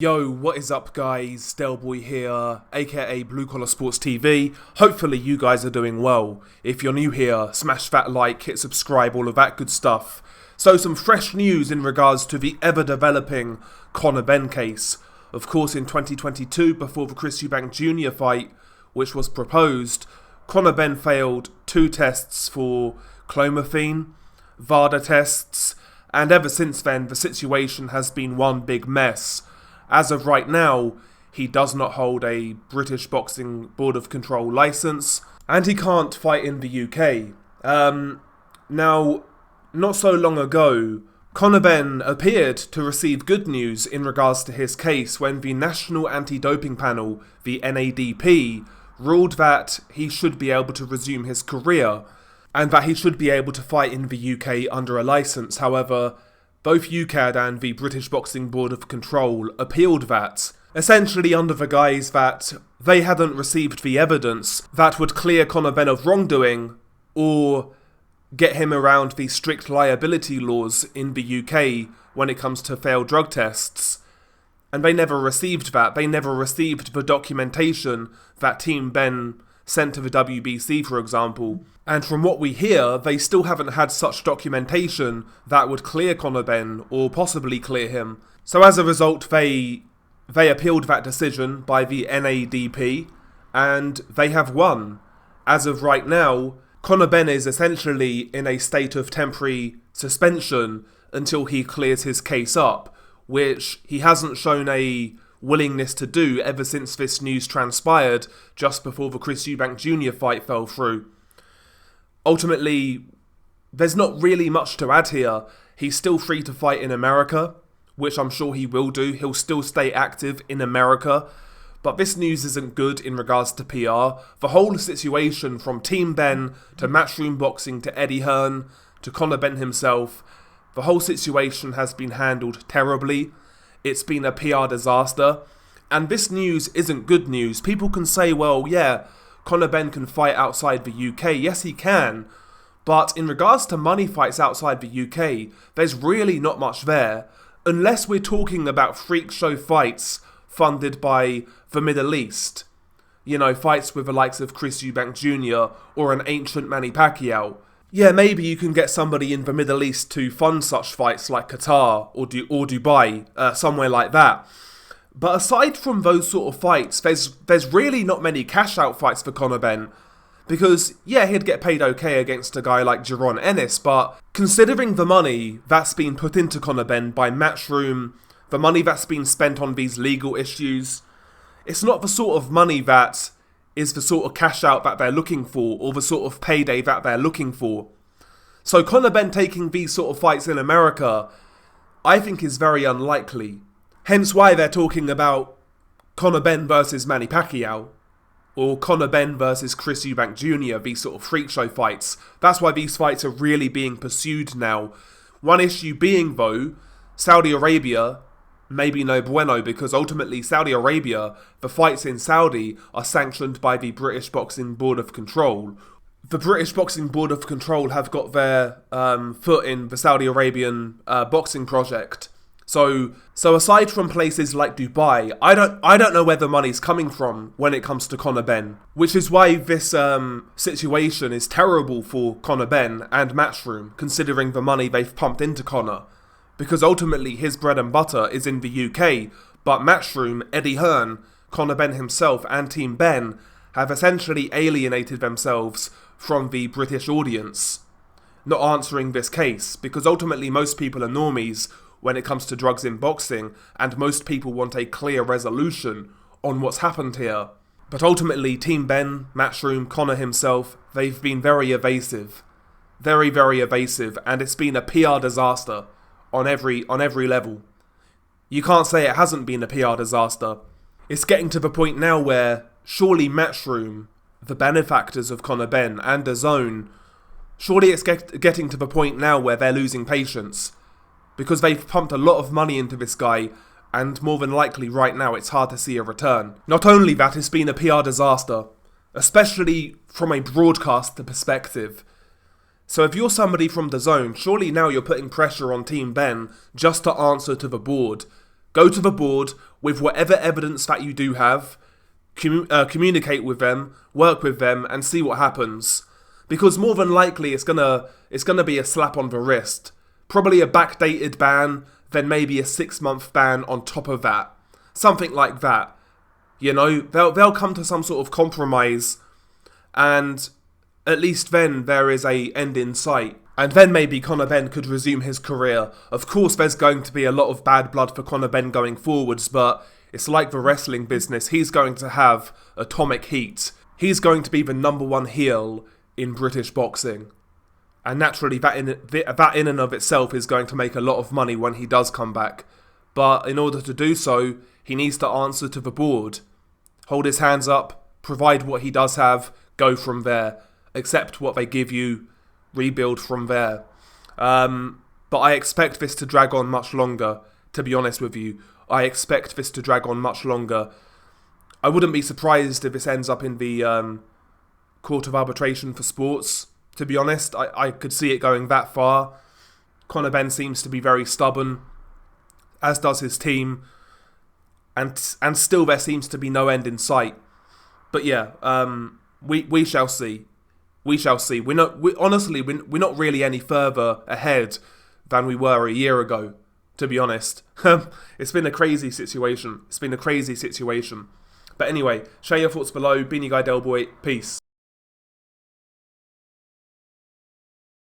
Yo, what is up guys, Delboy here, aka Blue Collar Sports TV. Hopefully you guys are doing well. If you're new here, smash that like, hit subscribe, all of that good stuff. So some fresh news in regards to the ever developing Conor Benn case. Of course in 2022, before the Chris Eubank Jr. fight, which was proposed, Conor Benn failed 2 tests for clomiphene, VADA tests, and ever since then the situation has been one big mess. As of right now, he does not hold a British Boxing Board of Control licence, and he can't fight in the UK. Now, not so long ago, Conor Benn appeared to receive good news in regards to his case when the National Anti-Doping Panel, the NADP, ruled that he should be able to resume his career, and that he should be able to fight in the UK under a licence. However, both Ukad and the British Boxing Board of Control appealed that, essentially under the guise that they hadn't received the evidence that would clear Conor Benn of wrongdoing or get him around the strict liability laws in the UK when it comes to failed drug tests. And they never received that. They never received the documentation that Team Benn sent to the WBC, for example. And from what we hear, they still haven't had such documentation that would clear Conor Benn, or possibly clear him. So as a result, they appealed that decision by the NADP, and they have won. As of right now, Conor Benn is essentially in a state of temporary suspension until he clears his case up, which he hasn't shown a willingness to do ever since this news transpired just before the Chris Eubank Jr. fight fell through. Ultimately, there's not really much to add here. He's still free to fight in America, which I'm sure he will do. He'll still stay active in America. But this news isn't good in regards to PR. The whole situation from Team Benn to Matchroom Boxing to Eddie Hearn to Conor Benn himself, the whole situation has been handled terribly. It's been a PR disaster. And this news isn't good news. People can say, well, yeah, Conor Benn can fight outside the UK. Yes, he can. But in regards to money fights outside the UK, there's really not much there. Unless we're talking about freak show fights funded by the Middle East. You know, fights with the likes of Chris Eubank Jr. or an ancient Manny Pacquiao. Yeah, maybe you can get somebody in the Middle East to fund such fights like Qatar or Dubai, somewhere like that. But aside from those sort of fights, there's really not many cash-out fights for Conor Benn. Because, yeah, he'd get paid okay against a guy like Jaron Ennis, but considering the money that's been put into Conor Benn by Matchroom, the money that's been spent on these legal issues, it's not the sort of money that is the sort of cash-out that they're looking for, or the sort of payday that they're looking for. So Conor Benn taking these sort of fights in America, I think is very unlikely. Hence why they're talking about Conor Benn versus Manny Pacquiao, or Conor Benn versus Chris Eubank Jr., these sort of freak show fights. That's why these fights are really being pursued now. One issue being, though, Saudi Arabia, maybe no bueno, because ultimately Saudi Arabia, the fights in Saudi are sanctioned by the British Boxing Board of Control. The British Boxing Board of Control have got their foot in the Saudi Arabian boxing project. So aside from places like Dubai, I don't know where the money's coming from when it comes to Conor Benn, which is why this situation is terrible for Conor Benn and Matchroom, considering the money they've pumped into Conor. Because ultimately his bread and butter is in the UK, but Matchroom, Eddie Hearn, Conor Benn himself and Team Benn have essentially alienated themselves from the British audience, not answering this case, because ultimately most people are normies when it comes to drugs in boxing, and most people want a clear resolution on what's happened here. But ultimately Team Benn, Matchroom, Conor himself, they've been very evasive. Very, very evasive, and it's been a PR disaster on every level. You can't say it hasn't been a PR disaster. It's getting to the point now where surely Matchroom, the benefactors of Conor Benn and DAZN, surely it's getting to the point now where they're losing patience. Because they've pumped a lot of money into this guy, and more than likely right now it's hard to see a return. Not only that, it's been a PR disaster, especially from a broadcaster perspective. So if you're somebody from DAZN, surely now you're putting pressure on Team Benn just to answer to the board, Go to the board with whatever evidence that you do have, communicate with them, work with them, and see what happens. Because more than likely, it's gonna be a slap on the wrist. Probably a backdated ban, then maybe a 6-month ban on top of that. Something like that. You know, they'll come to some sort of compromise, and at least then there is a end in sight. And then maybe Conor Benn could resume his career. Of course, there's going to be a lot of bad blood for Conor Benn going forwards, but it's like the wrestling business. He's going to have atomic heat. He's going to be the #1 heel in British boxing. And naturally, that in and of itself is going to make a lot of money when he does come back. But in order to do so, he needs to answer to the board. Hold his hands up, provide what he does have, go from there. Accept what they give you, rebuild from there. But I expect this to drag on much longer, to be honest with you. I expect this to drag on much longer. I wouldn't be surprised if this ends up in the Court of Arbitration for Sports, to be honest. I could see it going that far. Conor Benn seems to be very stubborn, as does his team. And still there seems to be no end in sight. But yeah, we shall see. We shall see. We're not really any further ahead than we were a year ago, to be honest. It's been a crazy situation. But anyway, share your thoughts below. Been your guy Delboy. Peace.